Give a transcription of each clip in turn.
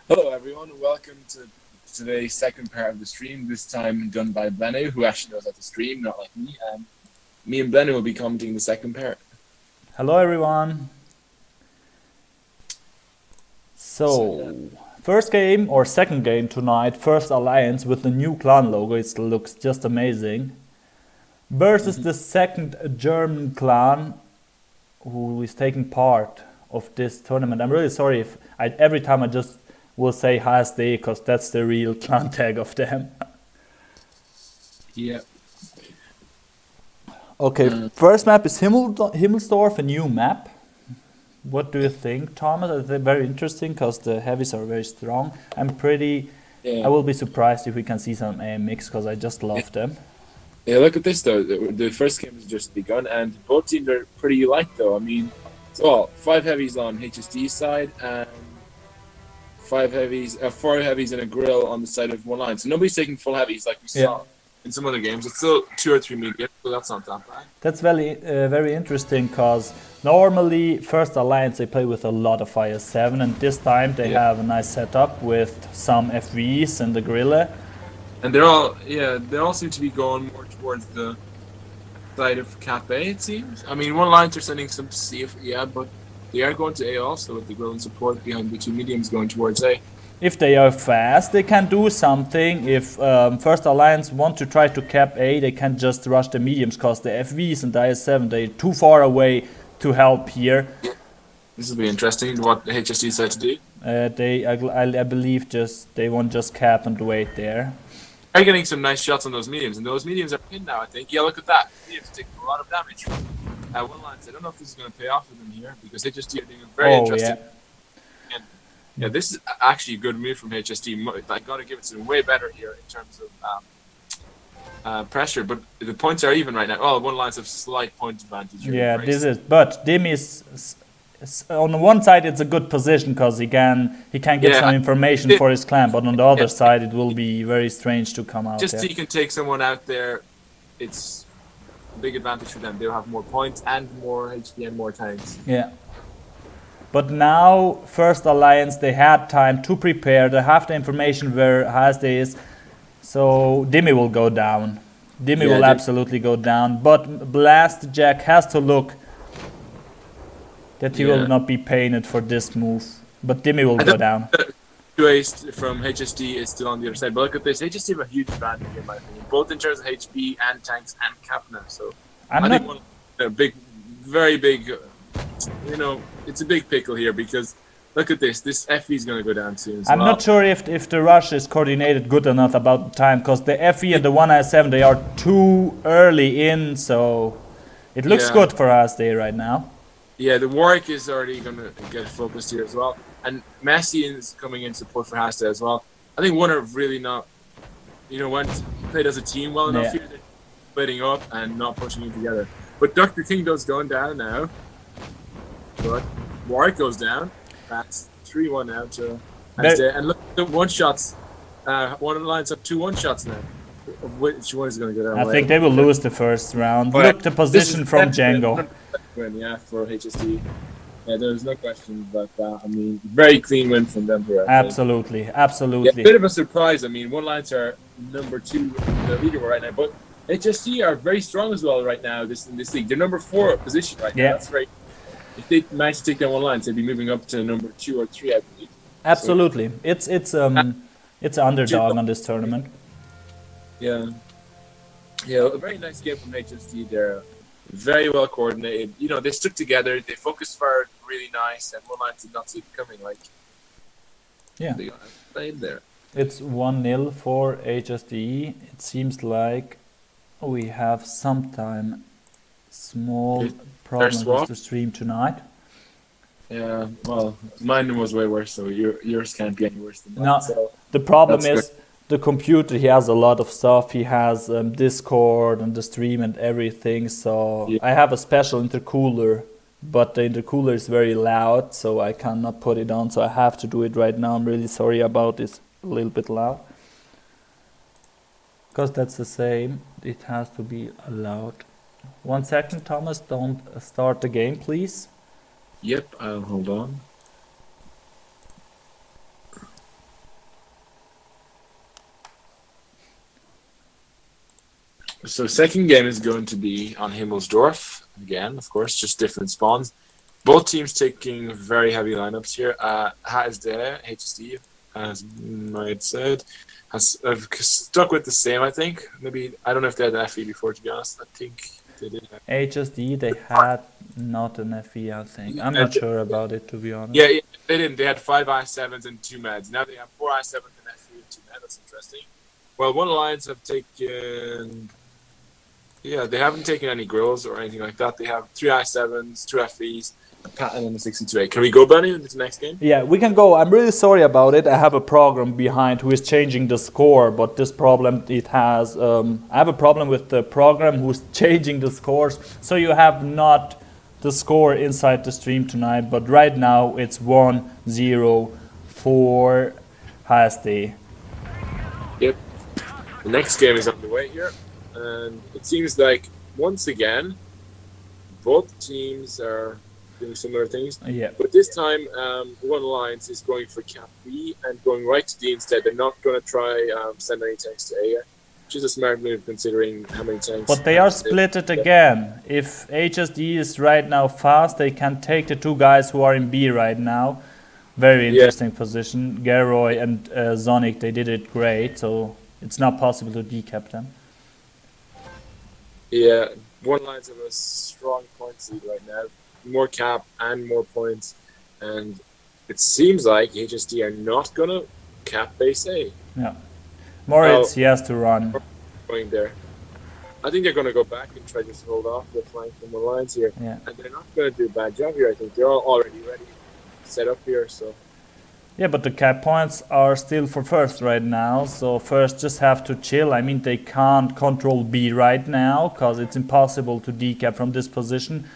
Hello everyone, welcome to today's second part of the stream, this time done by Blenu, who actually knows how to stream, not like me, and me and Blenu will be commenting the second part. Hello everyone. So, first game or second game tonight, first alliance with the new clan logo, it looks just amazing. Versus the second German clan who is taking part of this tournament. I'm really sorry if every time I just will say HSD because that's the real clan tag of them. Yeah. Okay, first map is Himmelsdorf, a new map. What do you think, Thomas? I think very interesting because the heavies are very strong. I will be surprised if we can see some AMX because I just love them. Yeah, look at this though. The first game has just begun, and both teams are pretty alike though. I mean, well, 5 heavies on HSD side and 4 heavies and a grill on the side of one line. So nobody's taking full heavies like we saw in some other games. It's still 2 or 3 medium, so that's not that bad. That's very interesting because normally first alliance they play with a lot of fire 7, and this time they have a nice setup with some FVs and the grille. And they all seem to be going more towards the side of Cap A, it seems. I mean, one lines are sending some to C, but they are going to A also with the grill and support behind the 2 mediums going towards A. If they are fast, they can do something. If First Alliance want to try to cap A, they can just rush the mediums because the FVs and the IS-7, they're too far away to help here. This will be interesting, what the HSD decide to do. I believe they won't just cap and wait there. They're getting some nice shots on those mediums, and those mediums are pinned now, I think. Yeah, look at that. Mediums are taking a lot of damage. One line, I don't know if this is going to pay off for them here, because HSD are doing a very interesting... Yeah, this is actually a good move from HSD. I got to give it to them way better here in terms of pressure, but the points are even right now. Oh, one line's a slight point advantage. Yeah, but Dim is on the one side it's a good position because he can get some information for his clan, but on the other side it will be very strange to come out. Just so you can take someone out there, it's a big advantage for them. They'll have more points and more HP and more tanks. Yeah. But now, First Alliance, they had time to prepare. They have the information where HSD is. So Dimmy will go down. Dimmy will absolutely go down. But Blast Jack has to look that he will not be painted for this move. But Dimmy will go down. Ace from HSD is still on the other side. But look at this. HSD have a huge advantage in my opinion, both in terms of HP and tanks and cap now. So I think very big... it's a big pickle here because look at this. This FE is going to go down soon. I'm not sure if the rush is coordinated good enough about the time because the FE and the 1I7 they are too early in, so it looks good for us there right now. Yeah, the Warwick is already going to get focused here as well, and Messi is coming in support for Hasta as well. I think one are really not, played as a team well enough here. They're splitting up and not pushing in together. But Dr. Kingdo's going down now. But Warwick goes down. That's 3-1 now to and look at the one-shots. One lines up 2 1-shots now. Of which one is going to go down? I think they will lose the first round. Look, the position from Django. Yeah, for HSD. Yeah, there's no question about that. I mean, very clean win from them here. Absolutely. Yeah, a bit of a surprise. I mean, one lines are number 2 in the leaderboard right now, but HSD are very strong as well right now in this league. They're number 4 position right now. That's very... If they manage to take down one line, they'd be moving up to number 2 or 3, I believe. Absolutely, so, it's an underdog on this tournament. Yeah, a very nice game from HSD. They're very well coordinated. They stuck together. They focused fire really nice, and one line did not see it coming. They got played there. It's 1-0 for HSD. It seems like we have sometime small problems with the stream tonight. Yeah, well, mine was way worse, so yours can't be any worse than mine. No, so the problem is the computer. He has a lot of stuff. He has Discord and the stream and everything. So I have a special intercooler, but the intercooler is very loud, so I cannot put it on. So I have to do it right now. I'm really sorry about this. A little bit loud. Because that's the same. It has to be loud. 1 second, Thomas. Don't start the game, please. Yep, I'll hold on. So second game is going to be on Himmelsdorf again, of course, just different spawns. Both teams taking very heavy lineups here. HSD, HSD, as Knight said, has stuck with the same. I think maybe I don't know if they had an FE before. To be honest, I think they did. HSD, they had not an FE, I think. I'm not sure about it, to be honest. Yeah, they didn't. They had 5 I7s and 2 meds. Now they have 4 I7s and FE and 2 meds. That's interesting. Well, One Alliance have taken. Yeah, they haven't taken any grills or anything like that. They have 3 I7s, 2 FEs, a pattern, and a 62A. Can we go, Benny, into the next game? Yeah, we can go. I'm really sorry about it. I have a program behind who is changing the score, but this problem it has. I have a problem with the program who's changing the scores, so you have not the score inside the stream tonight. But right now it's 1-0 for HSD. Yep. The next game is underway here, and it seems like once again both teams are doing similar things. Yeah. But this time, One Alliance is going for Cap B and going right to D instead. They're not going to try send any tanks to A, which is a smart move considering how many tanks. But they are splitted again. If HSD is right now fast, they can take the 2 guys who are in B right now. Very interesting position. Geroy and Zonic, they did it great, so it's not possible to decap them. Yeah, One Alliance have a strong points lead right now. More cap and more points, and it seems like HSD are not gonna cap base A. Yeah, Moritz, he has to run. Going there, I think they're gonna go back and try to hold off the flank from the lines here. Yeah, and they're not gonna do a bad job here. I think they're all already ready, set up here. So yeah, but the cap points are still for first right now. So first just have to chill. I mean, they can't control B right now because it's impossible to decap from this position.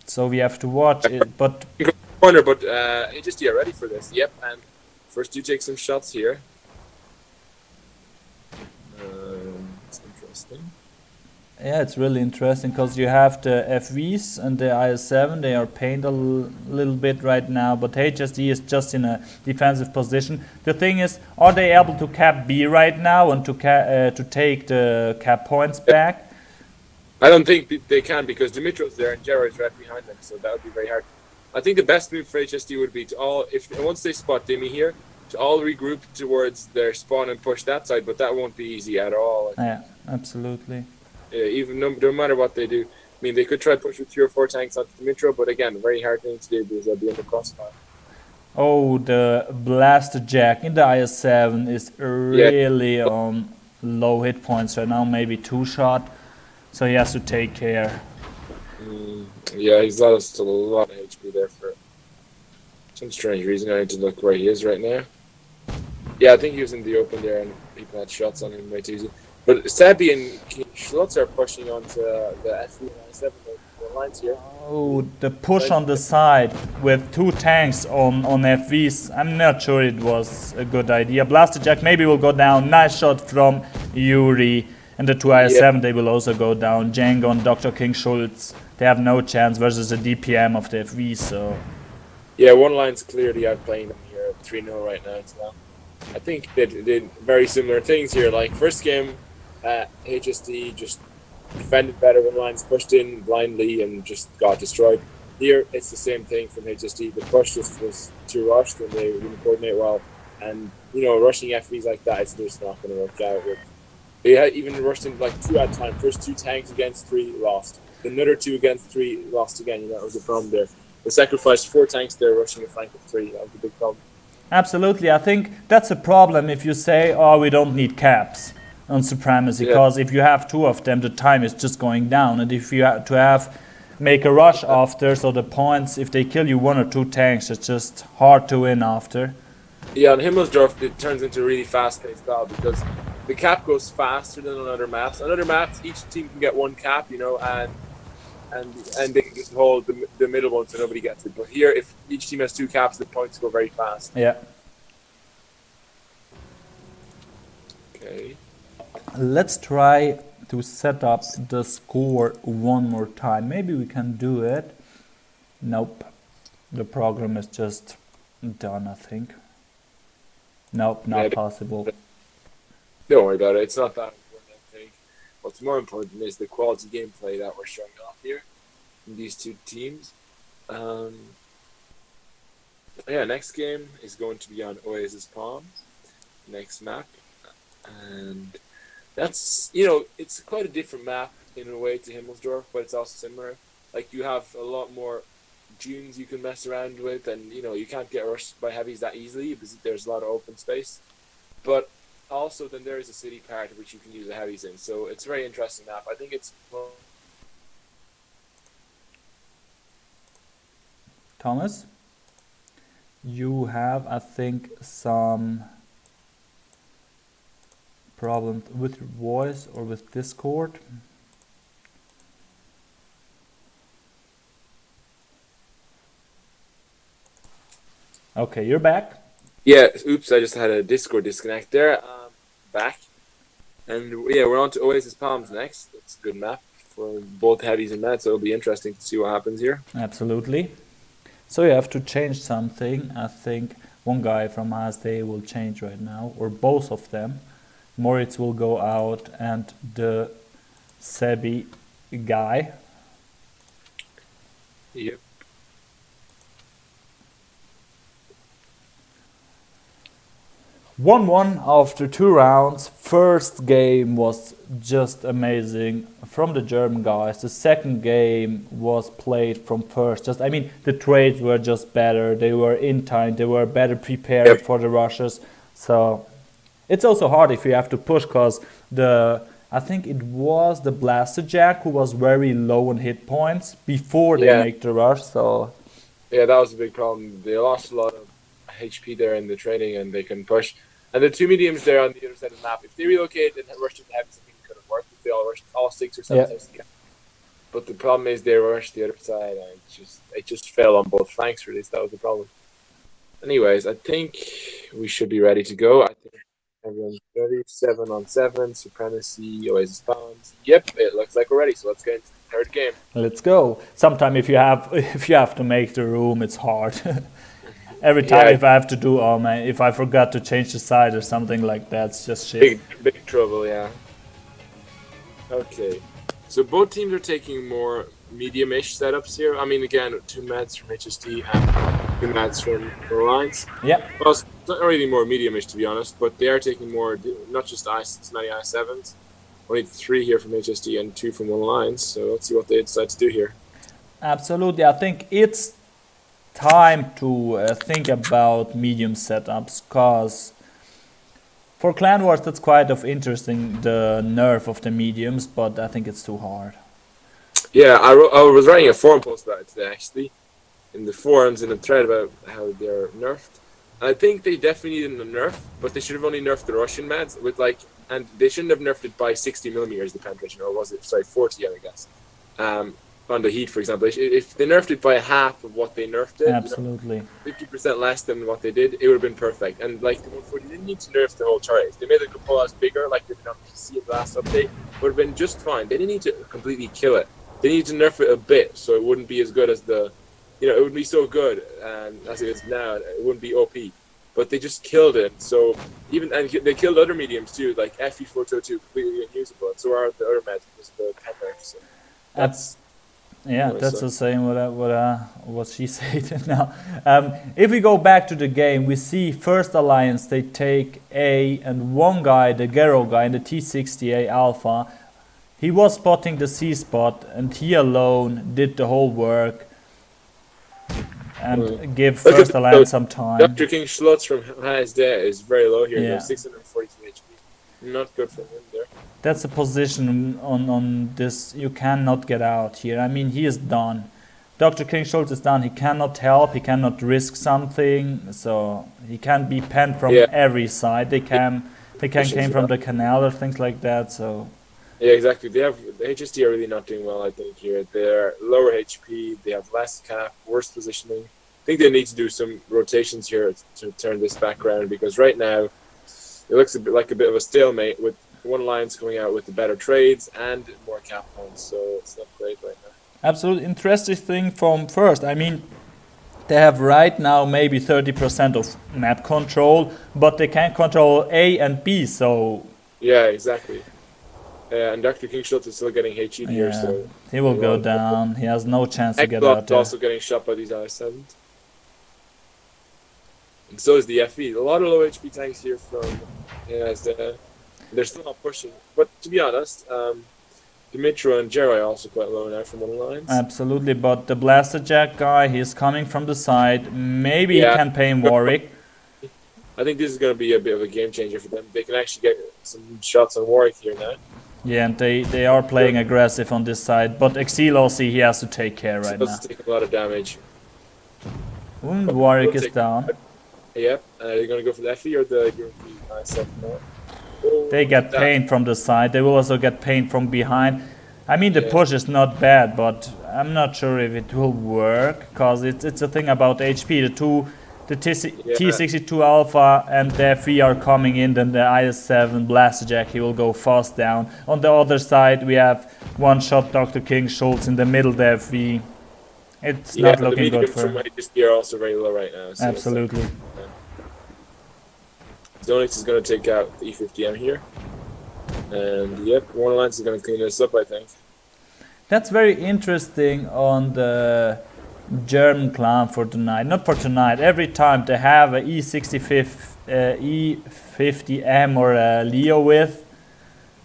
So we have to watch it, but corner, but HSD are ready for this. Yep, and first you take some shots here. It's interesting. Yeah, it's really interesting because you have the FVs and the IS7. They are pained a little bit right now, but HSD is just in a defensive position. The thing is, are they able to cap B right now and to take the cap points back? I don't think they can because Dimitro's there and Gerard's right behind them, so that would be very hard. I think the best move for HSD would be to all, once they spot Dimi here, to all regroup towards their spawn and push that side, but that won't be easy at all. Yeah, absolutely. Even no matter what they do. I mean, they could try to push with 3 or 4 tanks onto Dimitro, but again, very hard thing to do because they'll be in the crossfire. Oh, the Blaster Jack in the IS7 is really on low hit points right now, maybe 2 shot. So he has to take care. Yeah, he's lost a lot of HP there for some strange reason. I need to look where he is right now. Yeah, I think he was in the open there and people had shots on him way too easy. But Sabi and Schlutz are pushing onto the FE and I7 lines here. Oh, the push on the side with 2 tanks on FVs. I'm not sure it was a good idea. Blaster Jack maybe will go down. Nice shot from Yuri. And the 2 IS7, they will also go down. Django and Dr. King Schultz, they have no chance versus the DPM of the FV, so... Yeah, One Line's clearly outplaying them here, 3-0 right now. I think they did very similar things here. Like, first game, HSD just defended better. One Line's pushed in blindly and just got destroyed. Here, it's the same thing from HSD. The push just was too rushed and they didn't coordinate well. And, rushing FVs like that, it's just not going to work out. They had even rushed in like 2 at a time. First 2 tanks against 3, lost. Another 2 against 3, lost again. That was the problem there. They sacrificed 4 tanks there, rushing a flank of 3. That was a big problem. Absolutely. I think that's a problem if you say, oh, we don't need caps on Supremacy, because if you have 2 of them, the time is just going down. And if you have to make a rush after, so the points, if they kill you 1 or 2 tanks, it's just hard to win after. Yeah, on Himmelsdorf, it turns into a really fast-paced battle because the cap goes faster than on other maps. On other maps, each team can get 1 cap, and they can just hold the middle one so nobody gets it. But here, if each team has 2 caps, the points go very fast. Yeah. Okay. Let's try to set up the score one more time. Maybe we can do it. Nope. The program is just done, I think. Nope, not possible. Don't worry about it. It's not that important, I think. What's more important is the quality gameplay that we're showing off here in these two teams. Yeah, next game is going to be on Oasis Palms, next map. And that's, it's quite a different map in a way to Himmelsdorf, but it's also similar. Like, you have a lot more dunes you can mess around with, and, you can't get rushed by heavies that easily because there's a lot of open space. But also, then there is a city part which you can use the heavies in. So it's a very interesting map. I think it's... Thomas, you have, I think, some problems with your voice or with Discord. Okay, you're back. Yeah, oops, I just had a Discord disconnect there. Back. And yeah, we're on to Oasis Palms next. It's a good map for both heavies and meds, so it'll be interesting to see what happens here. Absolutely. So you have to change something. I think one guy from ASD will change right now, or both of them. Moritz will go out and the Sebi guy. Yep. One after 2 rounds. First game was just amazing from the German guys. The second game was played from first. The trades were just better. They were in time. They were better prepared for the rushes. So it's also hard if you have to push, because I think it was the Blaster Jack who was very low on hit points before they make the rush. So yeah, that was a big problem. They lost a lot of HP there in the training, and they couldn't push. And the two mediums there on the other side of the map, if they relocated and rushed into heavies, I think it could have worked. If they all rushed all 6 or 7 times together. But the problem is they rushed the other side, and it just fell on both flanks, really. So that was the problem. Anyways, I think we should be ready to go. I think everyone's ready. 7 on 7, Supremacy, Oasis Palms. Yep, it looks like we're ready. So let's get into the third game. Let's go. Sometimes if you have to make the room, it's hard. Every time if I have to do, if I forgot to change the side or something like that, it's just shit. Big trouble, yeah. Okay. So both teams are taking more medium-ish setups here. I mean, again, 2 mats from HST and 2 mats from the Alliance. Yeah. Well, it's not really more medium-ish, to be honest, but they are taking more, not just Cincinnati I7s. Only 3 here from HST and 2 from Alliance. So let's see what they decide to do here. Absolutely. I think it's time to think about medium setups, because for Clan Wars that's quite interesting, the nerf of the mediums, but I think it's too hard. Yeah, I was writing a forum post about it today, actually, in the forums, in a thread about how they're nerfed. And I think they definitely needed a nerf, but they should have only nerfed the Russian mads with and they shouldn't have nerfed it by 60 millimeters, the penetration, or was it, 40, I guess. On the heat, for example, if they nerfed it by half of what they nerfed it, absolutely, 50% less than what they did, it would have been perfect. And the 140, they didn't need to nerf the whole chart. If they made the cupolas bigger, like they did on PC in the last update, would have been just fine. They didn't need to completely kill it. They needed to nerf it a bit, so it wouldn't be as good as it wouldn't be so good as it is now. It wouldn't be OP, but they just killed it. So and they killed other mediums too, like FE422, completely unusable, and so are the other meds because of the pen nerfs. So that's. Yeah, that's the same what she said now. If we go back to the game, we see first Alliance, they take A, and one guy, the Gero guy in the T60A Alpha, he was spotting the C spot, and he alone did the whole work and give first Alliance some time. Dr. King Schlotz from HSD is very low here, 642 HP. Not good for him there. That's a position on this you cannot get out here. I mean, he is done. Dr. King Schultz is done. He cannot help. He cannot risk something. So he can't be penned from every side. They can came from the canal or things like that. So yeah, exactly. The HST are really not doing well, I think, here. They're lower HP. They have less cap, worse positioning. I think they need to do some rotations here to turn this back around, because right now it looks a bit of a stalemate with one Alliance coming out with the better trades and more cap points, so it's not great right now. Absolutely interesting thing from first. I mean, they have right now maybe 30% of map control, but they can't control A and B, so Yeah, exactly. And Dr. King Schultz is still getting HE'd here, Yeah, so he will go down. He has no chance to get Ekblad out is there. also getting shot by these IS-7s. And so is the FE. A lot of low HP tanks here from they're still not pushing. But to be honest, Dimitro and Jerry are also quite low now from one lines. Absolutely, but the Blaster Jack guy, he's coming from the side. Maybe he can pain Warwick. I think this is going to be a bit of a game changer for them. They can actually get some shots on Warwick here now. Yeah, and they are playing aggressive on this side, but Exilo, see, he has to take care right now. Take a lot of damage. Warwick is down. Yep, are you going to go for the FE or the European IS-7? They get pain from the side. They will also get pain from behind. I mean, the push is not bad, but I'm not sure if it will work, because it's a thing about HP. The T62 Alpha and the FE are coming in, then the IS-7 Blasterjack, he will go fast down. On the other side, we have one-shot Dr. King Schultz in the middle, the FE. It's not looking good for him. They are also very low right now. So absolutely. Zonix is going to take out the E50M here. And yep, Warlines is going to clean this up, I think. That's very interesting on the German clan for tonight. Not for tonight. Every time they have a E50M or a Leo with.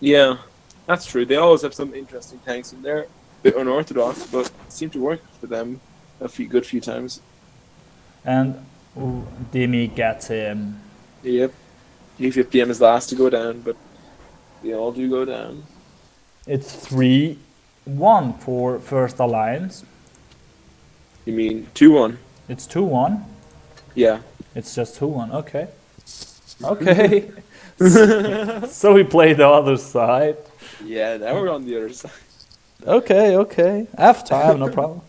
Yeah, that's true. They always have some interesting tanks in there. A bit unorthodox, but seem to work for them a good few times. And Demi gets him. Yep. E50M is last to go down, but they all do go down. It's 3-1 for First Alliance. You mean 2-1? It's 2-1? Yeah. It's just 2-1, okay. Okay. So we play the other side. Yeah, now we're on the other side. Okay. Half time, no problem.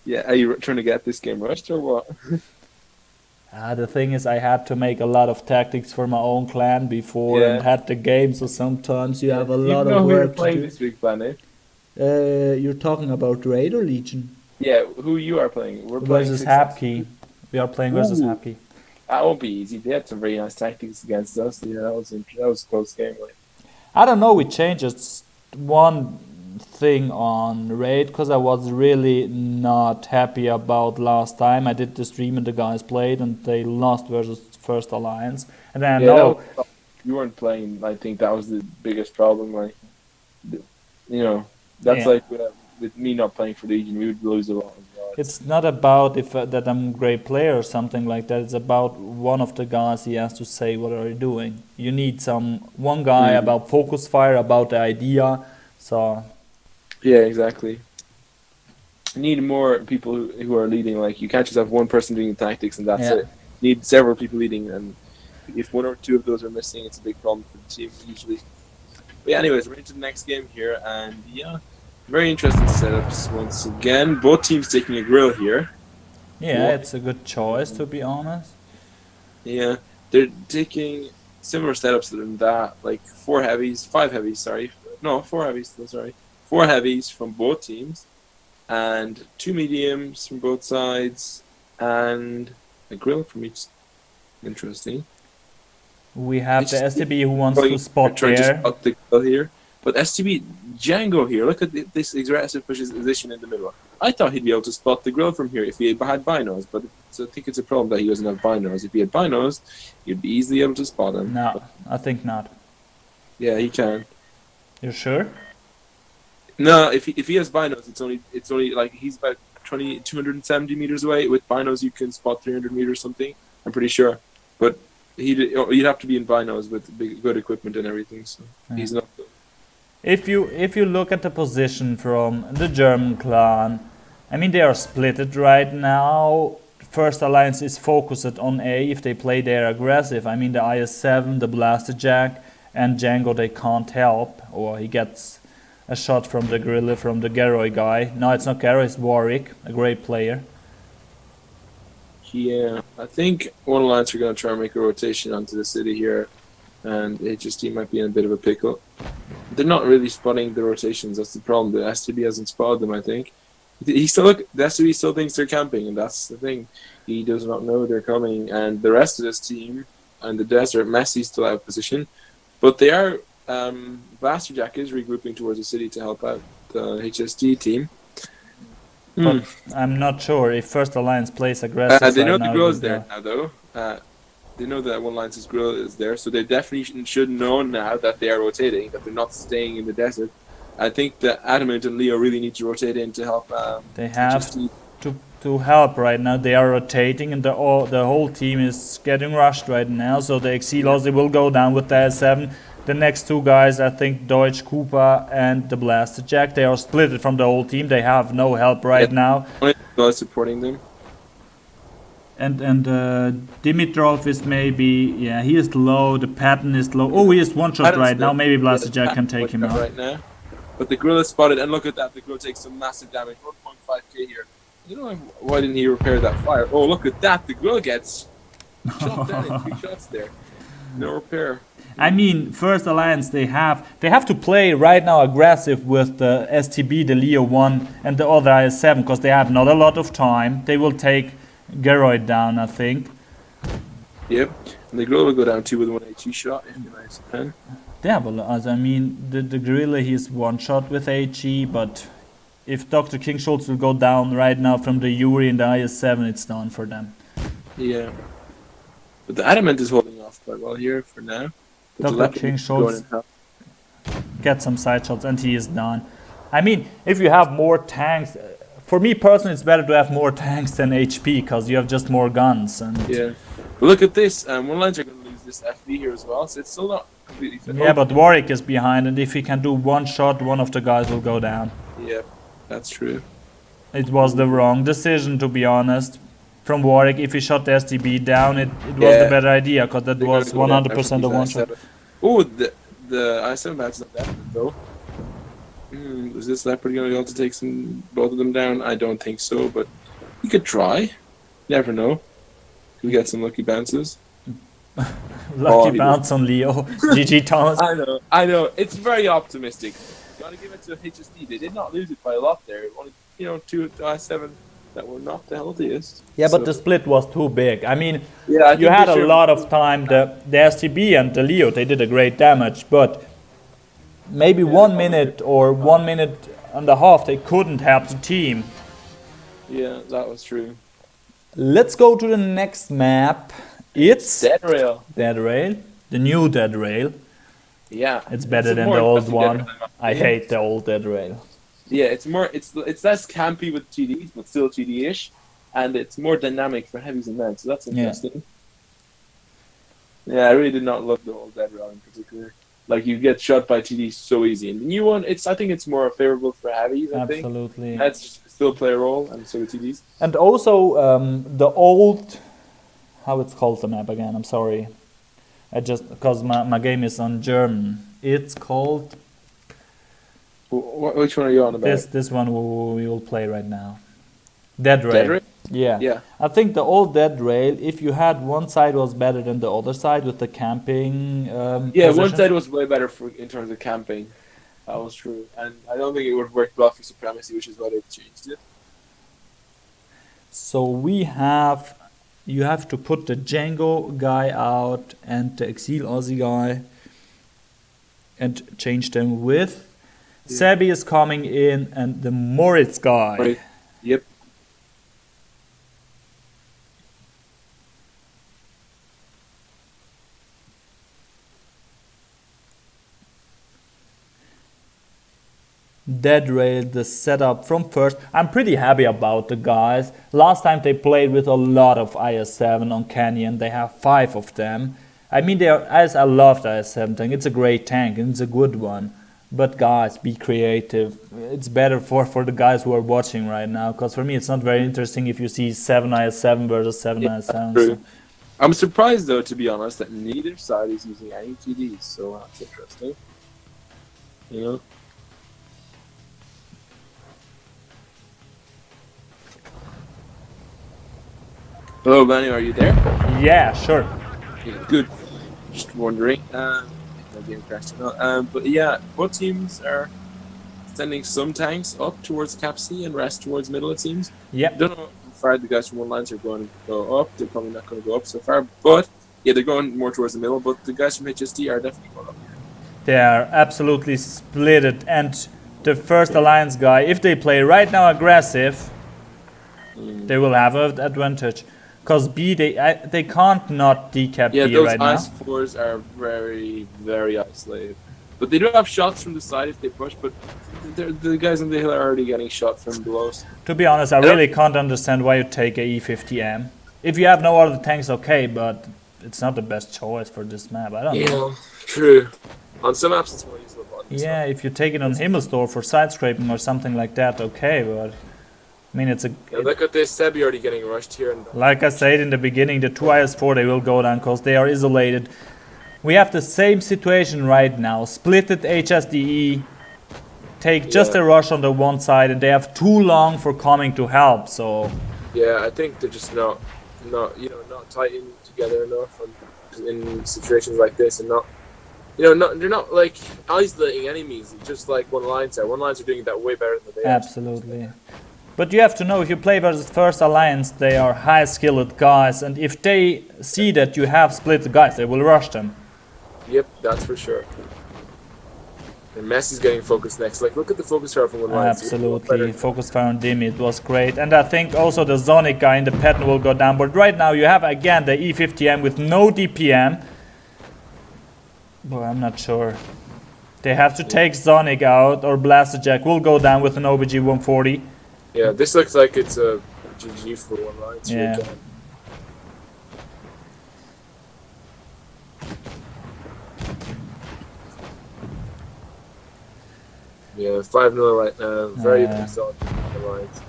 Yeah, are you trying to get this game rushed or what? The thing is, I had to make a lot of tactics for my own clan before and had the game, so sometimes you have a lot of work to do. This week, Planet? You're talking about Raid or Legion? Yeah, who you are playing? We're playing versus Hapkey. We are playing versus Hapkey. That won't be easy. They had some very nice tactics against us. Yeah, that was a close game. Like. I don't know. We changed just one thing on Raid because I was really not happy about last time. I did the stream and the guys played and they lost versus First Alliance. And then you weren't playing. I think that was the biggest problem. Like, that's like with me not playing for Legion, we would lose a lot as well. It's not about that I'm a great player or something like that. It's about one of the guys. He has to say, what are you doing? You need one guy about focus fire, about the idea. So yeah, exactly. You need more people who are leading. Like, you can't just have one person doing the tactics and that's it. You need several people leading, and if one or two of those are missing, it's a big problem for the team usually. But yeah, anyways, we're into the next game here, and very interesting setups once again. Both teams taking a grill here. Yeah, it's a good choice, to be honest. Yeah, they're taking similar setups than that, like 4 heavies from both teams, and 2 mediums from both sides, and a grill from each. Interesting. We have the STB who wants to spot there. To spot the grill here. But STB, Django here, look at this aggressive position in the middle. I thought he'd be able to spot the grill from here if he had binos, but I think it's a problem that he doesn't have binos. If he had binos, he'd be easily able to spot him. No, I think not. Yeah, he can. You sure? No, if he has binos, it's only like he's about 270 meters away. With binos, you can spot 300 meters something. I'm pretty sure, but you'd have to be in binos with good equipment and everything. So he's not. If you look at the position from the German clan, I mean they are splitted right now. First Alliance is focused on A. If they play, they're aggressive. I mean the IS-7, the Blasterjack, and Django they can't help, or he gets a shot from the gorilla from the Garroy guy. No, it's not Garroy, it's Warwick, a great player. Yeah, I think one Alliance are going to try and make a rotation onto the city here, and HST might be in a bit of a pickle. They're not really spotting the rotations. That's the problem. The STB hasn't spotted them, I think. The STB still thinks they're camping, and that's the thing. He does not know they're coming. And the rest of this team and the desert, Messi's still out of position. But they are. Blasterjack is regrouping towards the city to help out the HSD team. But I'm not sure if First Alliance plays aggressive They right know now. the grill is there now, though. They know that One Alliance's grill is there, so they definitely should know now that they are rotating, that they're not staying in the desert. I think that Adamant and Leo really need to rotate in to help. They have HSD. to help right now. They are rotating, and the whole team is getting rushed right now. So the Excelos, they will go down with the S7. The next two guys, I think Deutsch, Cooper, and the Blasterjack, they are split from the whole team. They have no help right now. Only guys supporting them. And Dimitrov is maybe, yeah, he is low. The Patton is low. Oh, he is one shot right now. Maybe Blasterjack can take him out right now. But the grill is spotted, and look at that. The grill takes some massive damage. 1.5k here. You know, why didn't he repair that fire? Oh, look at that. The grill gets shot down in 3 shots there. No repair. I mean, First Alliance, they have to play right now aggressive with the STB, the Leo 1, and the other IS-7, because they have not a lot of time. They will take Geroid down, I think. Yep. And the grill will go down too with 1 HE shot if you nice can. Yeah, but I mean, the Gorilla, he's one shot with HE, but if Dr. King Schultz will go down right now from the Yuri and the IS-7, it's done for them. Yeah. But the Adamant is holding off quite well here for now. Dr. King Schultz get some side shots, and he is done. I mean, if you have more tanks, for me personally, it's better to have more tanks than HP, because you have just more guns. And yeah. But look at this. One Lines are going to lose this FV here as well, so it's still not completely fit. Yeah, but Warwick is behind, and if he can do one shot, one of the guys will go down. Yeah, that's true. It was the wrong decision, to be honest. From Warwick, if he shot the STB down, it was the better idea, because that was 100% a one shot. Oh, the I7 bat's not that good though. Is this Leopard going to be able to take both of them down? I don't think so, but he could try. Never know. Could get some lucky bounces. Lucky bounce on Leo. GG Thomas. I know. It's very optimistic. You got to give it to HSD. They did not lose it by a lot there. Only 2 I7 that were not the healthiest. Yeah, but the split was too big. I mean, yeah, you had a lot of time. The STB and the Leo, they did a great damage, but maybe 1 minute or 1 minute and a half, they couldn't help the team. Yeah, that was true. Let's go to the next map. It's Dead Rail. Dead Rail. The new Dead Rail. Yeah. It's better than the old one. I hate the old Dead Rail. Yeah, it's less campy with TDs, but still TD-ish, and it's more dynamic for heavies and men, so that's interesting. Yeah, I really did not love the old Dead Rail in particular. Like, you get shot by TDs so easy. And the new one, I think it's more favorable for heavies, I think. Absolutely. That's still play a role, and so do TDs. And also, the old... How it's called the map again? I'm sorry. Because my game is on German. It's called... Which one are you on about? This one we will play right now. Dead Rail. Dead Rail? Yeah. I think the old Dead Rail, if you had one side was better than the other side with the camping yeah, one side was way better in terms of camping. That was true. And I don't think it would work well for Supremacy, which is why they've changed it. So you have to put the Django guy out and the Exil Aussie guy and change them with... Sebi is coming in, and the Moritz guy. Right. Yep. Dead Rail, the setup from first. I'm pretty happy about the guys. Last time they played with a lot of IS-7 on Canyon. They have 5 of them. I mean, I love the IS-7 tank. It's a great tank, and it's a good one. But guys, be creative. It's better for the guys who are watching right now, because for me it's not very interesting if you see 7 IS-7 versus 7 IS-7. True. I'm surprised though, to be honest, that neither side is using any TDs, so that's interesting. You know? Hello, Benny, are you there? Yeah, sure. Yeah, good. Just wondering. No game crashed or not. But yeah, both teams are sending some tanks up towards Cap C and rest towards middle, it seems. Yeah. Don't know how far the guys from One Lines are going to go up. They're probably not going to go up so far. But yeah, they're going more towards the middle. But the guys from HSD are definitely going up here. They are absolutely splitted, and the first alliance guy, if they play right now aggressive, they will have an advantage. Because B, they can't not decap Yeah, B those right now. ice 4s are very, very isolated. But they do have shots from the side if they push, but the guys on the hill are already getting shot from below. To be honest, I really can't understand why you take a E50M. If you have no other tanks, okay, but it's not the best choice for this map. I don't know. Yeah, true. On some maps it's more useful. Yeah, if you take it on Himmelsdorf for side scraping or something like that, okay, but I mean it's a. Yeah, look at this, Sebi already getting rushed here. And Like I said in the beginning, the 2 IS4 they will go down because they are isolated. We have the same situation right now. Splitted HSDE, take just a rush on the one side, and they have too long for coming to help. So yeah, I think they're just not tightened together enough in situations like this, and they're not like isolating enemies. It's just like one lines are. One lines are doing that way better than they are. absolutely. But you have to know, if you play versus First Alliance, they are high skilled guys, and if they see that you have split the guys, they will rush them. Yep, that's for sure. And Messi's getting focused next. Like, look at the focus fire from one line. Absolutely, focus fire on Dimi, it was great. And I think also the Zonic guy in the pattern will go down. But right now you have again the E50M with no DPM. Boy, I'm not sure. They have to take Zonic out, or Blasterjack will go down with an OBG 140. Yeah, this looks like it's a GG for one line. Yeah. Yeah, 5-0 right now. Very solid lines.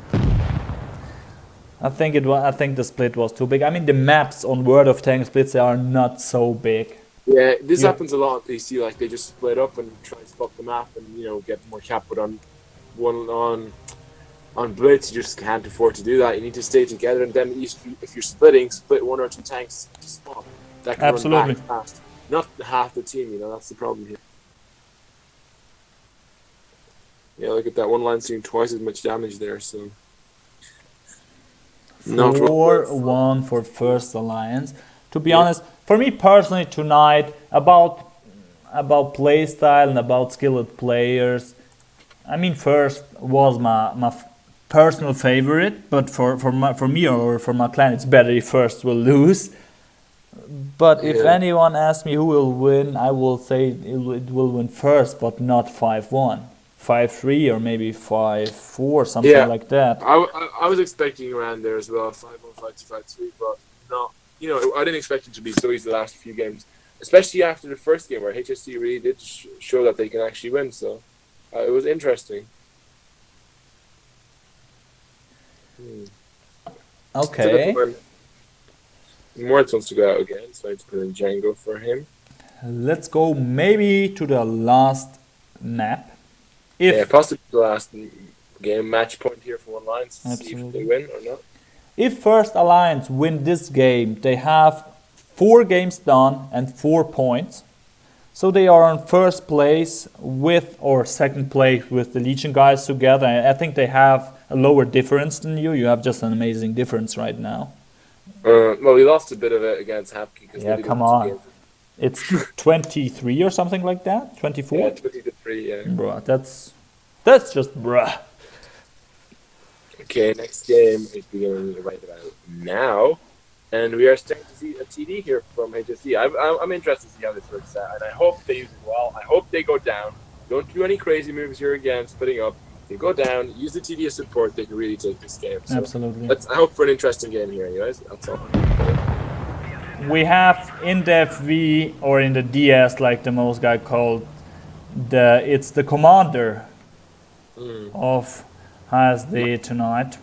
I think the split was too big. I mean, the maps on World of Tanks splits, they are not so big. Yeah, this happens a lot on PC. Like, they just split up and try and spot the map and, get more cap. But on Blitz, you just can't afford to do that. You need to stay together, and then if you're splitting, split 1 or 2 tanks to spot. That can Absolutely. run back fast. Not half the team, that's the problem here. Yeah, look at that one line doing twice as much damage there, so... 4-1 for First Alliance. To be honest, for me personally tonight, about playstyle and about skilled players, I mean, First was my personal favorite, but for me or for my clan, it's better if First will lose. But if anyone asks me who will win, I will say it will win First, but not 5-1. 5-3 or maybe 5-4, something like that. I was expecting around there as well, 5-1, 5-2, 5-3, but not. I didn't expect it to be so easy the last few games, especially after the first game where HSC really did show that they can actually win. So it was interesting. Okay. Moritz wants to go out again, so I just put in Django for him. Let's go maybe to the last map. Possibly the last game match point here for one line to see if they win or not. If First Alliance win this game, they have 4 games done and 4 points. So they are on first place or second place with the Legion guys together. I think they have a lower difference than you. You have just an amazing difference right now. Well, we lost a bit of it against Hapke. Yeah, come on. It's 23 or something like that? 24? Yeah, 23, yeah. Bruh, that's just bruh. Okay, next game is beginning right about now. And we are starting to see a TD here from HSC. I'm interested to see how this works out. And I hope they use it well. I hope they go down. Don't do any crazy moves here again, splitting up. They go down, use the TD as support, they can really take this game. So absolutely. I hope for an interesting game here, anyways. That's all. We have in the FV or in the DS, like the most guy called, it's the commander of HSD tonight.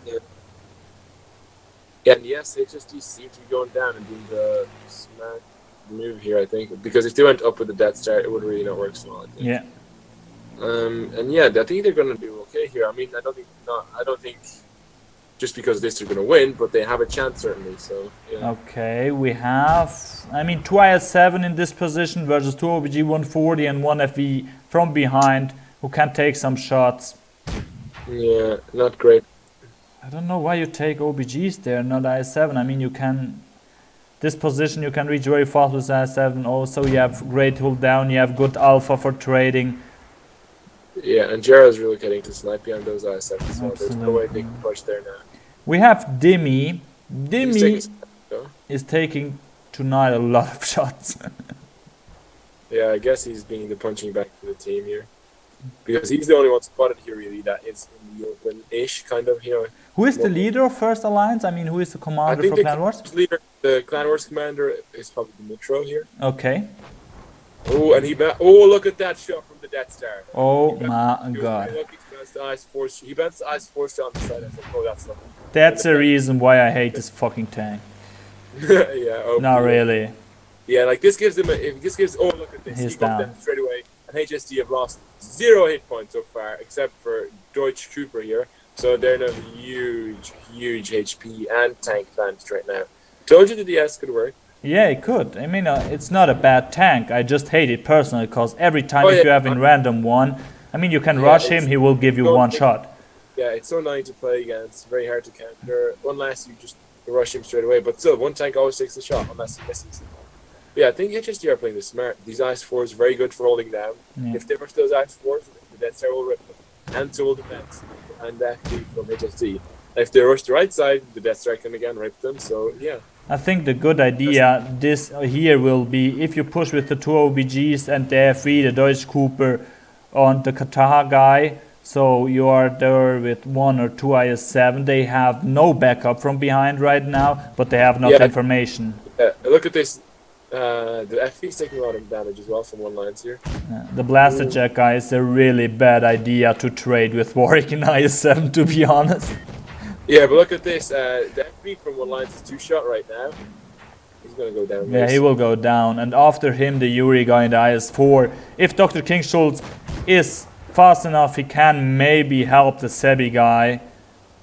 Yeah, and yes, HSD seems to be going down and doing the smart move here, I think. Because if they went up with the Death Star, it would really not work so well, I think. Yeah. And yeah, I think they're going to do okay here. I mean, I don't think just because this they're going to win, but they have a chance certainly. So yeah. Okay, we have 2 IS7 in this position versus 2 OBG 140 and 1 FV from behind who can take some shots. Yeah, not great. I don't know why you take OBGs there, not IS7. I mean, you can This position you can reach very fast with I7. Also, you have great hold down. You have good alpha for trading. Yeah, and Jera's really getting to snipe behind those I7s, so there's no way they Absolutely. can push there now. We have Dimmy. He's Dimmy taking though. is taking tonight a lot of shots. Yeah, I guess he's being the punching back to the team here. Because he's the only one spotted here, really, that is in the open-ish, kind of, you know. Who is the leader of First Alliance? I mean, who is the I commander think for Clan Wars? the Clan Wars commander is probably Dimitro here. Okay. Oh, and oh, look at that shot from the Death Star. Oh He my was god. very lucky to bounce the ice force. He bounced the ice force shot on the side. I was like, oh, that's lucky. That's the reason why I hate this fucking tank. Yeah. Oh, Not really. Yeah, like this gives him oh, look at this. He's He goes down. down straight away, and HSD have lost 0 hit points so far, except for Deutsche Trooper here. So they're now huge HP and tank advantage right now. Told you the DS could work. Yeah, it could. I mean, it's not a bad tank. I just hate it personally because every time Oh, if yeah. you have in random one, I mean, you can Yeah, rush it's- him, he will give you Don't one think- shot. Yeah, it's so annoying to play against. Very hard to counter unless you just rush him straight away. But still, one tank always takes the shot unless he misses. But yeah, I think HSD are playing this smart. These Ice 4s very good for holding down. Yeah. If they rush those Ice 4s, the Death Star will rip them. And so will the Mets. And actually from HSD. If they rush the right side, the Death Star can again rip them. So yeah. I think the good idea this here will be if you push with the 2 OBGs and they have free the Deutsche Cooper on the Qatar guy. So you are there with 1 or 2 IS7. They have no backup from behind right now, but they have enough Yeah. information. Look at this. The FV is taking a lot of damage as well from one lines here. The Blaster Jack guy is a really bad idea to trade with Warwick in IS7, to be honest. Yeah, but look at this. The FV from one lines is 2-shot right now. He's going to go down. Yeah, he will go down. And after him, the Yuri guy in the IS4. If Dr. King Schultz is fast enough, he can maybe help the Sebi guy.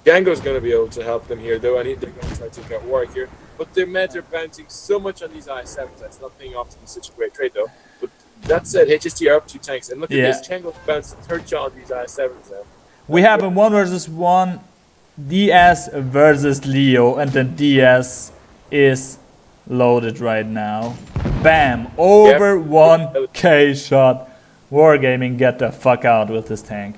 Django's going to be able to help them here, though, and they're going to try to take out Warwick here. But their meds are bouncing so much on these IS7s. That's not paying off to be such a great trade, though. But that said, HST are up 2 tanks. And look at Yeah. this. Django bounced the 3rd shot on these IS7s now. We have a 1 versus 1 DS versus Leo, and then DS is loaded right now. Bam! Over 1k shot. Wargaming, get the fuck out with this tank.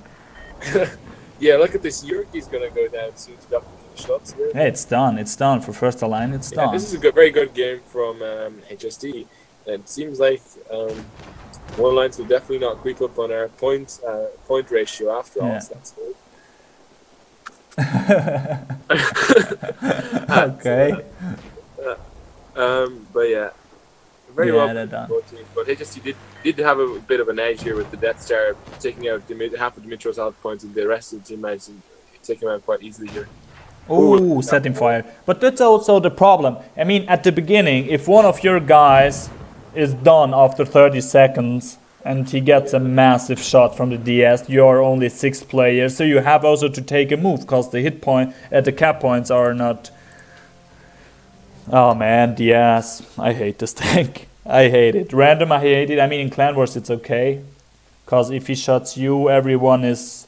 Yeah, look at this. Yurki's going to go down soon to Dr. King Schultz here. Hey, it's done. It's done for First Align. It's Yeah, done. this is a very good game from HSD. And it seems like one lines will definitely not creep up on our point ratio after all. Yeah. So that's good. Okay. But yeah, very Yeah, well they're played done. both teams. But HSD did have a bit of an edge here with the Death Star taking out half of Dimitro's health points, and the rest of the team managed to take him out quite easily here. Ooh, setting fire. But that's also the problem. I mean, at the beginning, if one of your guys is done after 30 seconds and he gets a massive shot from the DS, you're only 6 players, so you have also to take a move because the hit point at the cap points are not. Oh man, DS. I hate this tank. I hate it. Random, I hate it. I mean, in Clan Wars, it's okay. Because if he shots you, everyone knows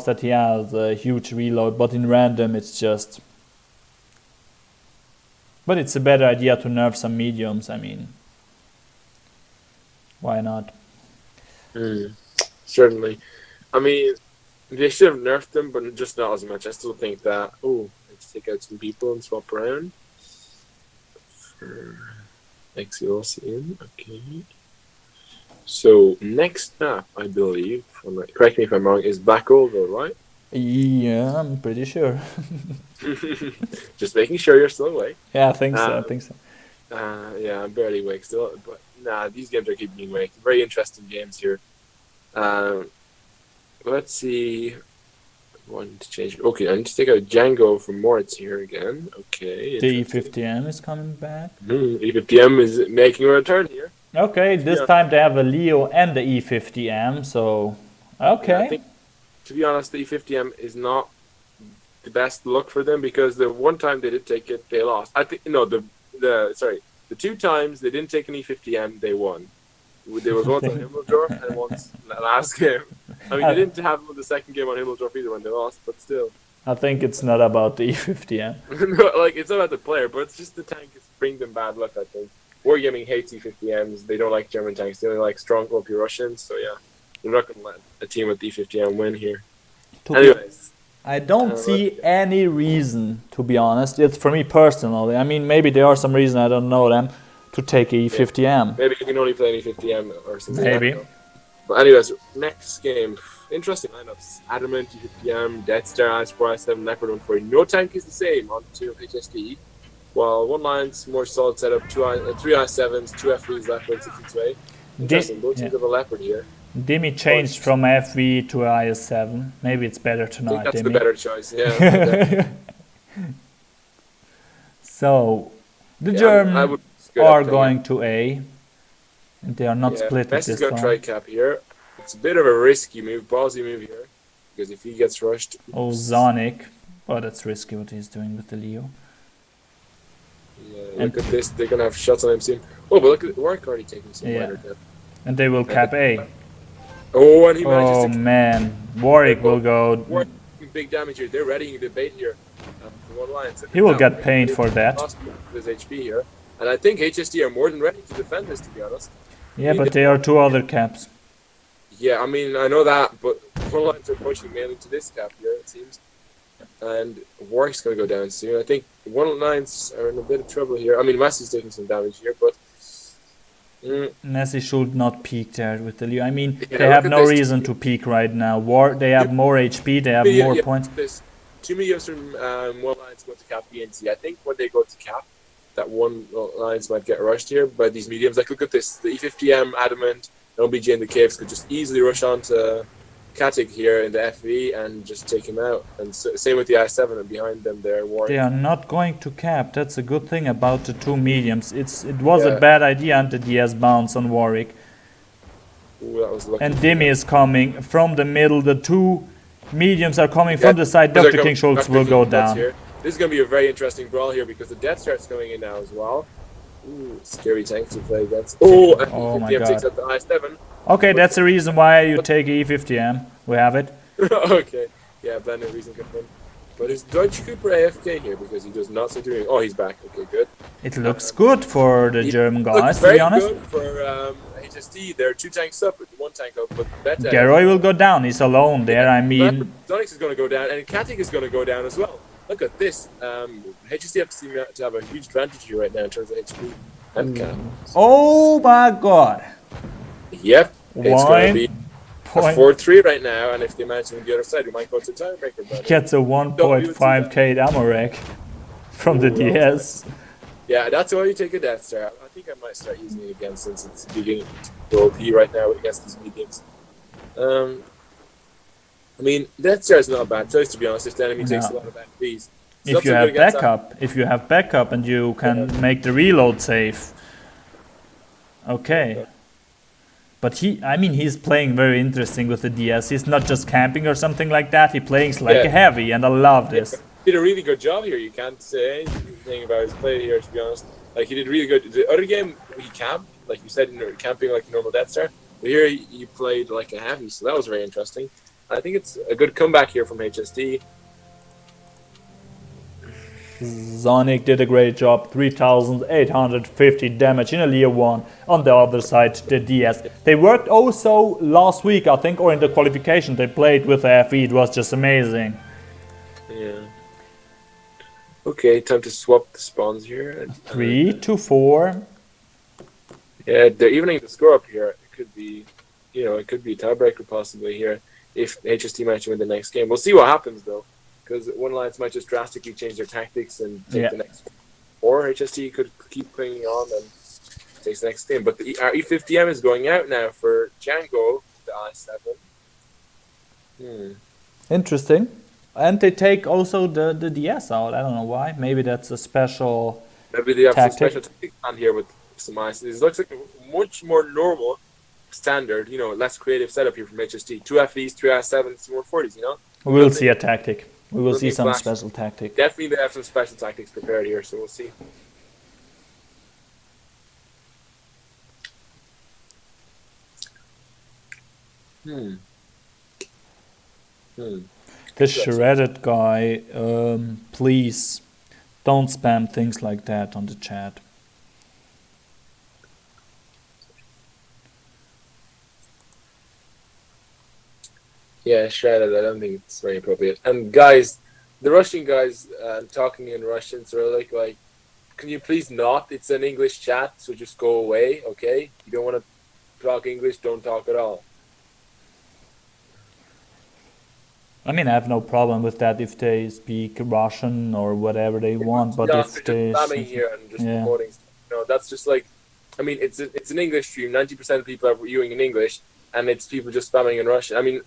that he has a huge reload, but in random it's just... But it's a better idea to nerf some mediums, I mean. Why not? Certainly. I mean, they should have nerfed them, but just not as much. I still think that, let's take out some people and swap around. For Exiosian, okay. So, next up, I believe, correct me if I'm wrong, is Black Goldville, right? Yeah, I'm pretty sure. Just making sure you're still awake. Yeah, I think so, I think so. Yeah, I'm barely awake still, but nah, these games are keeping me awake. Very interesting games here. Let's see. I want to change. Okay, I need to take out Django from Moritz here again. Okay. The E50M is coming back. E50M is making a return here. Okay, this time they have a Leo and the E50M, so... Okay. I think, to be honest, the E50M is not the best look for them because the one time they did take it, they lost. I think the 2 times they didn't take an E50M, they won. There was once on Himmelsdorf and once last game. I mean, they didn't have the second game on Himmelsdorf either when they lost, but still. I think it's not about the E50M. No, like it's not about the player, but it's just the tank is bring them bad luck. I think Wargaming hates E50Ms. They don't like German tanks. They only like strong OP Russians. So yeah, they're not gonna let a team with E50M win here. Anyways, I don't see any reason, to be honest. It's for me personally. I mean, maybe there are some reasons I don't know them to take E50M. maybe you can only play an E50M or something. Maybe. Like that. But anyways, next game. Interesting lineups. Adamant, E50M, Death Star, I-4, I7, Leopard 140. No tank is the same on 2 HSD. While one line's more solid setup, 3 I7s, 2 FVs, Leopard, 62A. Interesting. Both teams have a Leopard here. Dimi changed from FV to IS7. Maybe it's better I tonight, think that's Dimi. the better choice, yeah. So, the I Germans would are going to A. And they are not split at Messi's this going to time. try cap here. It's a bit of a risky move, ballsy move here. Because if he gets rushed... Oh, Zonic. Oh, that's risky what he's doing with the Leo. Yeah, look at this. They're going to have shots on him soon. Oh, but look at Warwick already taking some minor cap. And they will cap A. Oh, and he manages Oh to... man, Warwick will go. Warwick big damage here. They're readying the bait here. For one line. So He will now, get paid for that. lost his HP here. And I think HSD are more than ready to defend this, to be honest. Yeah, but there are 2 other caps. Yeah, I mean, I know that, but one lines are pushing mainly to this cap here, it seems. And Warwick's going to go down soon. I think one lines are in a bit of trouble here. I mean, Messi's taking some damage here, but... Messi should not peak there with the Leo. I mean, Yeah, they have look at no this. reason to peak right now. They have more HP, they have more points. There's 2 mediums from one lines go to cap B and C. I think when they go to cap, that one lines might get rushed here by these mediums. Like, look at this. The E50M, Adamant, OBJ and the Caves could just easily rush onto Katic here in the FV and just take him out. And same with the I7 and behind them there, Warwick. They are not going to cap. That's a good thing about the 2 mediums. It was a bad idea until DS bounce on Warwick. Ooh, that was lucky. And Dimi is coming from the middle. The 2 mediums are coming from the side. Dr. King Schultz will go down. Here. This is going to be a very interesting brawl here because the Death Star's going in now as well. Ooh, scary tank to play against. Oh, and Oh my E50M takes God. out the I7. Okay, that's the reason why you take E50M. We have it. Okay. Yeah, blended reason confirmed. But is Deutsche Cooper AFK here because he does not seem to be... Oh, he's back. Okay, good. It looks good for the German guys, Looks to be very honest. good for HSD. There are 2 tanks up, 1 tank up, but better. Geroy will go down. He's alone there. I mean, Zonix is going to go down, and Katic is going to go down as well. Look at this. HSD have to have a huge advantage here right now in terms of HP and cap. oh my God. Yep. It's going to be Point 4-3 right now, and if they manage to win the other side, we might go to tiebreaker. But gets a 1.5k ammo rack from the DS. yeah, that's why you take a Death Star. I think I might start using it again since it's beginning to go OP right now against these mediums. I mean, Death Star is not a bad choice, to be honest, if the enemy takes a lot of FPs. If you have backup, and you can make the reload safe. Okay. But he's playing very interesting with the DS. He's not just camping or something like that. He plays like a heavy, and I love this. He did a really good job here. You can't say anything about his play here, to be honest. Like, he did really good. The other game, he camped, like you said, camping like a normal Death Star. But here, he played like a heavy, so that was very interesting. I think it's a good comeback here from HSD. Zonic did a great job, 3,850 damage in a Leer 1. On the other side, the DS. They worked also last week, I think, or in the qualification. They played with the FE, it was just amazing. Yeah. Okay, time to swap the spawns here. 3 to 4. Yeah, they're evening the score up here. It could be, it could be a tiebreaker possibly here if HST manage to win the next game. We'll see what happens though. Because one alliance might just drastically change their tactics and take the next one. Or HST could keep clinging on and take the next game. But our E50M is going out now for Django, the I7. Interesting. And they take also the DS out. I don't know why. Maybe that's a special Maybe they have tactic. some special tactics on here with some ice. It looks like a much more normal, standard, less creative setup here from HST. 2 FEs, 3 I7s, 2 140s, We'll see a tactic. We will see some flash. special tactic. Definitely they have some special tactics prepared here, so we'll see. The shredded guy, please don't spam things like that on the chat. Yeah, shredded. I don't think it's very appropriate. And guys, the Russian guys talking in Russian, Cyrillic, like, can you please not? It's an English chat, so just go away, okay? You don't want to talk English, don't talk at all. I mean, I have no problem with that if they speak Russian or whatever they want, but if they spamming here and just promoting, that's just like, I mean, it's an English stream. 90% of people are viewing in English, and it's people just spamming in Russian. I mean,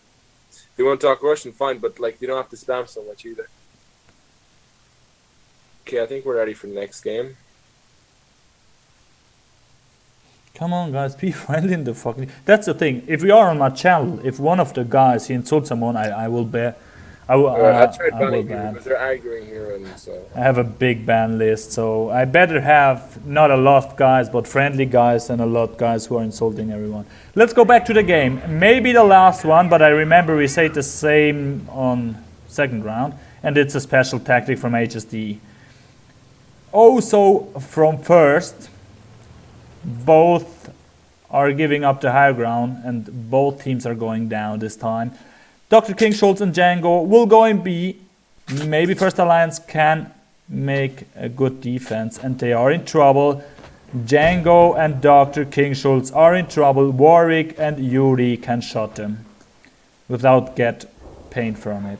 if they want to talk Russian, fine, but like, you don't have to spam so much either. Okay, I think we're ready for the next game. Come on, guys, be friendly in the fucking... That's the thing. If we are on my channel, if one of the guys he insults someone, I will ban. I will ban. Because they're arguing here, and so... I have a big ban list, so I better have not a lot of guys, but friendly guys and a lot of guys who are insulting everyone. Let's go back to the game. Maybe the last one, but I remember we said the same on second round, and it's a special tactic from HSD. Also, from first, both are giving up the high ground, and both teams are going down this time. Dr. King, Schultz, and Django will go in B. Maybe First Alliance can make a good defense, and they are in trouble. Django and Dr. King, Schultz are in trouble. Warwick and Yuri can shot them without get pain from it.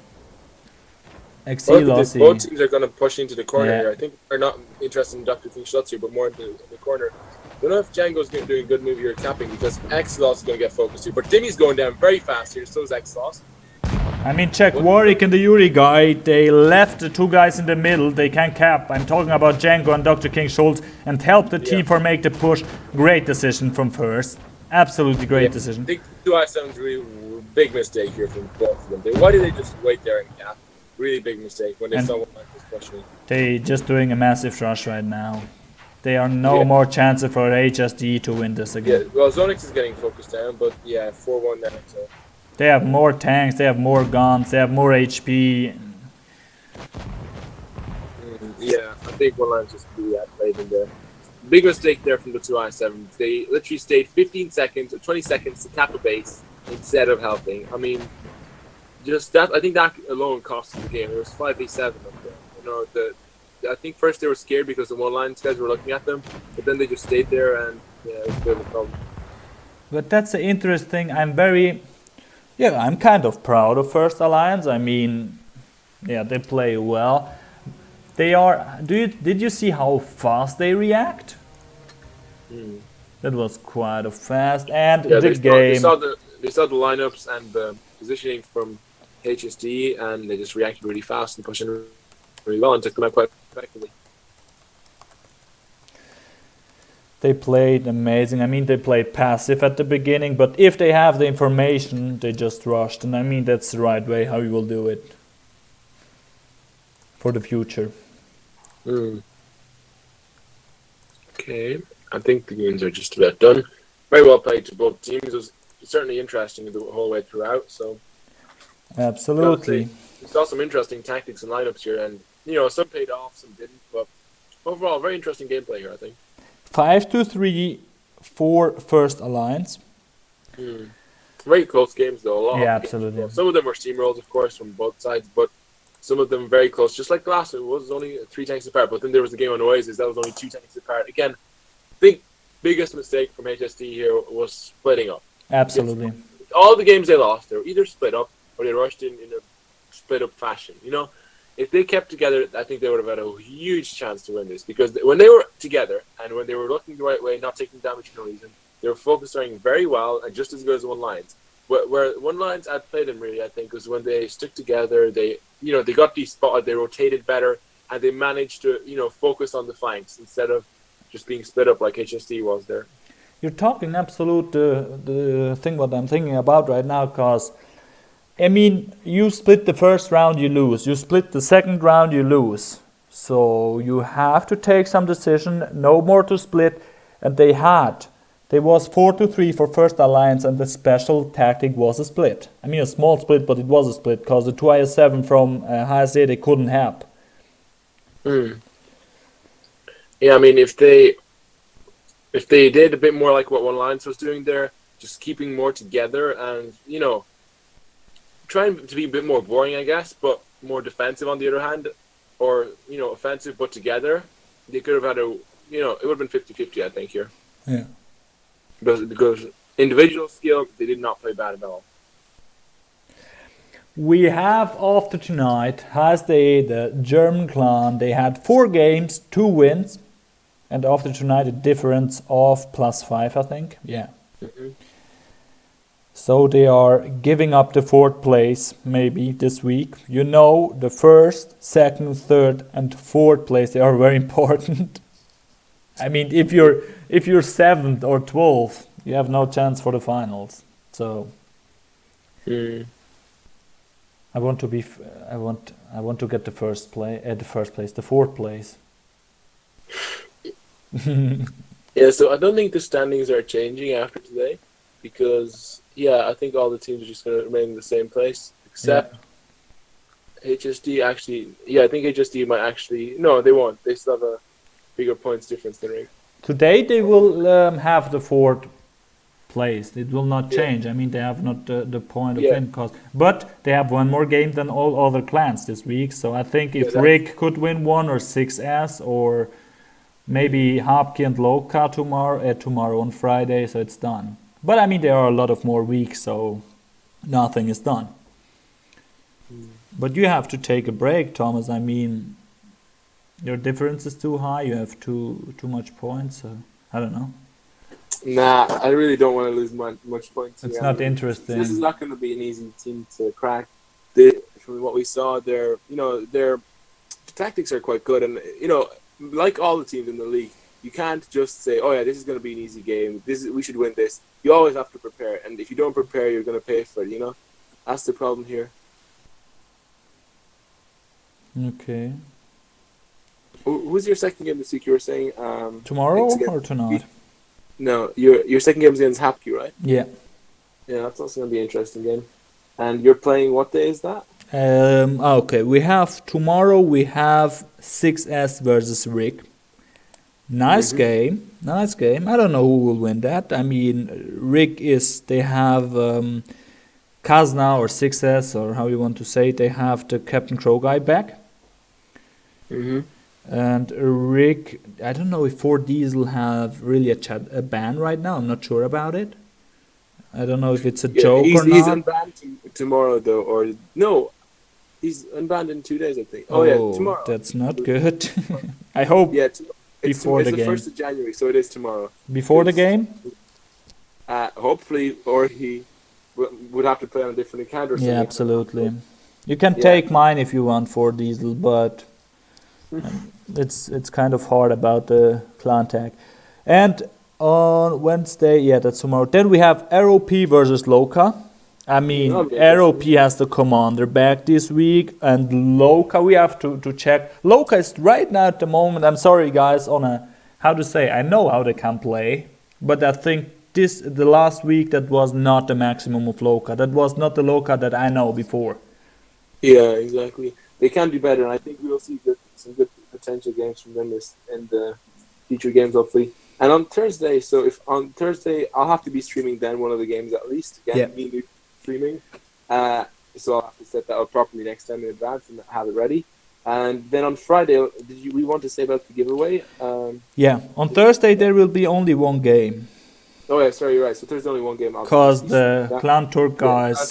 Both teams are going to push into the corner here. I think they're not interested in Dr. King shots here, but more in the corner. I don't know if Django's doing a good move here capping, because Exlos is going to get focused here. But Dimmy's going down very fast here, so is Exlos. I mean, check Warwick and the Yuri guy. They left the two guys in the middle. They can cap. I'm talking about Django and Dr. King Schultz, and help the team for make the push. Great decision from first. Absolutely great decision. I think 2i7's really big mistake here from both of them. Why did they just wait there and cap? Really big mistake when they saw what Mike was pushing. They just doing a massive rush right now. There are no more chances for HSD to win this again. Yeah, well, Zonix is getting focused down, but 4-1 now. So. They have more tanks, they have more guns, they have more HP. Yeah, I think one line just played in there. Big mistake there from the 2i7s. They literally stayed 15 seconds or 20 seconds to cap a base instead of helping. I mean, just that, I think that alone cost the game. There was 5v7 up there. I think first they were scared because the one-line guys were looking at them, but then they just stayed there, and it was a bit of a problem. But that's the interesting. I'm kind of proud of First Alliance. I mean, they play well. They are. Did you see how fast they react? That was quite a fast the game. They saw the lineups and the positioning from HSD, and they just reacted really fast and pushing really well and took them out quite effectively. They played amazing. I mean, they played passive at the beginning, but if they have the information, they just rushed. And I mean, that's the right way how you will do it for the future. Okay, I think the games are just about done. Very well played to both teams. It was certainly interesting the whole way throughout. So, absolutely. We saw some interesting tactics and lineups here, and some paid off, some didn't. But overall, very interesting gameplay here, I think. 5-3 for First Alliance. Very close games, though. Absolutely. Games. Some of them were steamrolls, of course, from both sides, but some of them very close. Just like the last one, it was only 3 tanks apart. But then there was the game on Oasis, that was only 2 tanks apart. Again, I think biggest mistake from HSD here was splitting up. Absolutely. All the games they lost, they were either split up or they rushed in a split up fashion. If they kept together, I think they would have had a huge chance to win this, because when they were together and when they were looking the right way, not taking damage for no reason, they were focusing very well and just as good as one lines. Where one lines outplayed them really, I think, was when they stuck together. They got despotted, they rotated better, and they managed to focus on the flanks instead of just being split up like HSD was there. You're talking absolute the thing what I'm thinking about right now, because I mean, you split the first round, you lose. You split the second round, you lose. So you have to take some decision, no more to split. And they had There was 4-3 for First Alliance, and the special tactic was a split. I mean, a small split, but it was a split because the 2IS7 from HSD they couldn't help. Yeah, I mean, if they did a bit more like what One Alliance was doing there, just keeping more together and, you know, trying to be a bit more boring, I guess, but more defensive on the other hand, or, you know, offensive but together, they could have had a, you know, it would have been 50-50, I think, here. Yeah. Because individual skill, they did not play bad at all. We have after tonight, HSD, the German clan, they had 4 games, 2 wins, and after tonight a difference of +5, I think. Yeah. So they are giving up the 4th place maybe this week. You know, the 1st, 2nd, 3rd, and 4th place, they are very important. I mean, if you're 7th or 12th, you have no chance for the finals. So I want to be. I want to get the first place. The 4th place. Yeah, so I don't think the standings are changing after today, because I think all the teams are just going to remain in the same place, except HSD actually. Yeah, I think HSD might actually. No, they won't. They still have a bigger points difference than Rig. Today they will have the 4th place. It will not change. I mean, they have not the point of win cost, but they have one more game than all other clans this week. So I think if Rig could win one, or 6S, or maybe Hapki and Loka tomorrow on Friday, so it's done. But I mean, there are a lot of more weeks, so nothing is done. But you have to take a break, Thomas. I mean, your difference is too high. You have too much points. So I don't know. Nah, I really don't want to lose much points. It's not interesting. This is not going to be an easy team to crack. From what we saw, their tactics are quite good, and you know, like all the teams in the league, you can't just say, "Oh yeah, this is going to be an easy game. We should win this." You always have to prepare, and if you don't prepare, you're going to pay for it. You know, that's the problem here. Okay. Who's your second game this week? You were saying tomorrow or tonight? No, your second game is against Hapki, right? Yeah. Yeah, that's also going to be an interesting game. And you're playing, what day is that? Okay, tomorrow we have 6S versus Rig. Nice game. I don't know who will win that. I mean, Rig they have Kazna or 6S, or how you want to say it, they have the Captain Crow guy back. And Rig, I don't know if 4Diesel have really a ban right now. I'm not sure about it. I don't know if it's a joke or not. He's unbanned tomorrow, though, or no, he's unbanned in 2 days, I think. Oh yeah, tomorrow. That's not good. I hope before the game. It's the 1st of January, so it is tomorrow. Before the game? Hopefully, or he would have to play on a different account or something. Yeah, absolutely. You can take mine if you want 4Diesel, but it's kind of hard about the clan tag. And on Wednesday, that's tomorrow. Then we have ROP versus Loka. I mean, ROP has the commander back this week, and Loka, we have to check. Loka is right now at the moment, I'm sorry guys, I know how they can play, but I think the last week that was not the maximum of Loka. That was not the Loka that I know before. Yeah, exactly. They can do better, and I think we will see some good potential games from them in the future games, hopefully. And on Thursday, so if on Thursday, I'll have to be streaming then one of the games at least. Me streaming. So I'll have to set that up properly next time in advance and have it ready. And then on Friday, we want to say about the giveaway? On Thursday there will be only one game. Oh yeah, sorry, you're right. So there's only one game. Because the Clan Turk guys,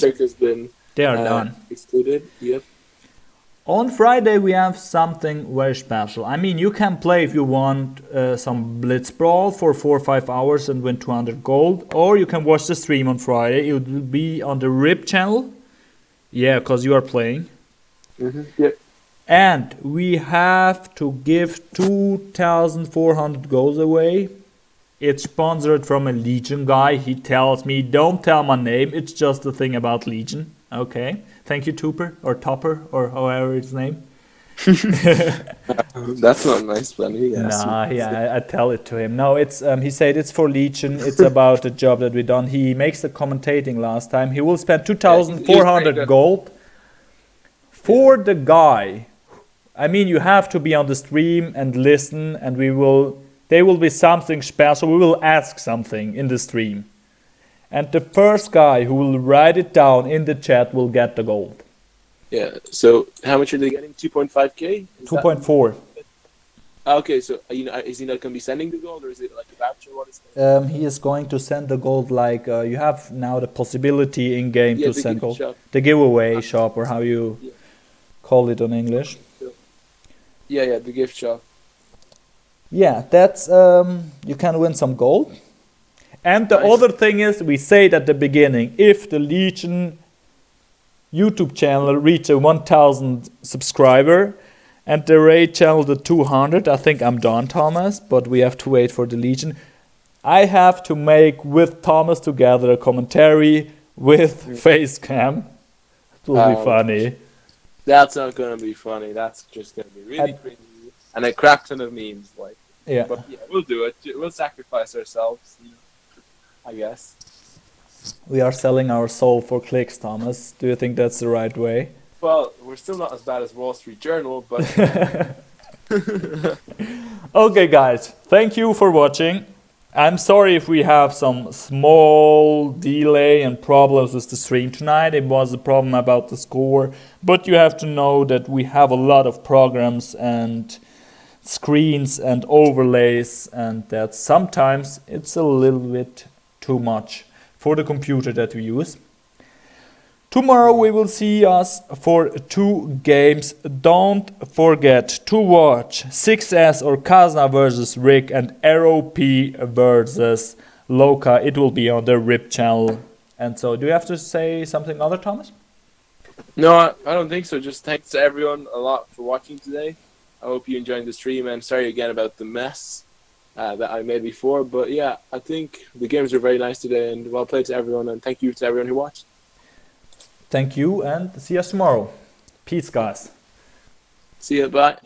they are done. Excluded, yep. On Friday we have something very special. I mean, you can play if you want some Blitz Brawl for 4 or 5 hours and win 200 gold, or you can watch the stream on Friday. It will be on the RIP channel. Yeah, because you are playing. Yep. And we have to give 2,400 goals away. It's sponsored from a Legion guy. He tells me, don't tell my name. It's just a thing about Legion. Okay. Thank you, Topper, or however his name. That's not nice, Benny. Yes. Nah, I tell it to him. No, it's he said it's for Legion. It's about the job that we done. He makes the commentating last time. He will spend 2,400 gold for the guy. I mean, you have to be on the stream and listen, and there will be something special. We will ask something in the stream, and the first guy who will write it down in the chat will get the gold. Yeah. So how much are they getting? 2.5k. 2.4. Okay, so is he not going to be sending the gold, or is it like a voucher? What is it? He is going to send the gold like you have now the possibility in game to send gold. Shop. The giveaway shop, or how you call it in English. Yeah, the gift shop. Yeah, that's you can win some gold. And the other thing is, we said at the beginning, if the Legion YouTube channel reach a 1,000 subscriber and the raid channel to 200, I think I'm done, Thomas, but we have to wait for the Legion. I have to make with Thomas together a commentary with face cam. It will be funny. That's not going to be funny. That's just going to be really crazy. And a crap ton of memes. But yeah, we'll do it. We'll sacrifice ourselves, I guess. We are selling our soul for clicks, Thomas. Do you think that's the right way? Well, we're still not as bad as Wall Street Journal, but... Okay, guys. Thank you for watching. I'm sorry if we have some small delay and problems with the stream tonight. It was a problem about the score. But you have to know that we have a lot of programs and screens and overlays, and that sometimes it's a little bit too much for the computer that we use. Tomorrow we will see us for 2 games. Don't forget to watch 6S or Kazna versus Rick and ROP versus Loka. It will be on the RIP channel. And so, do you have to say something other, Thomas? No, I don't think so. Just thanks to everyone a lot for watching today. I hope you enjoyed the stream, and sorry again about the mess that I made before. But yeah, I think the games were very nice today, and well played to everyone, and thank you to everyone who watched. Thank you, and see us tomorrow. Peace, guys. See you, bye.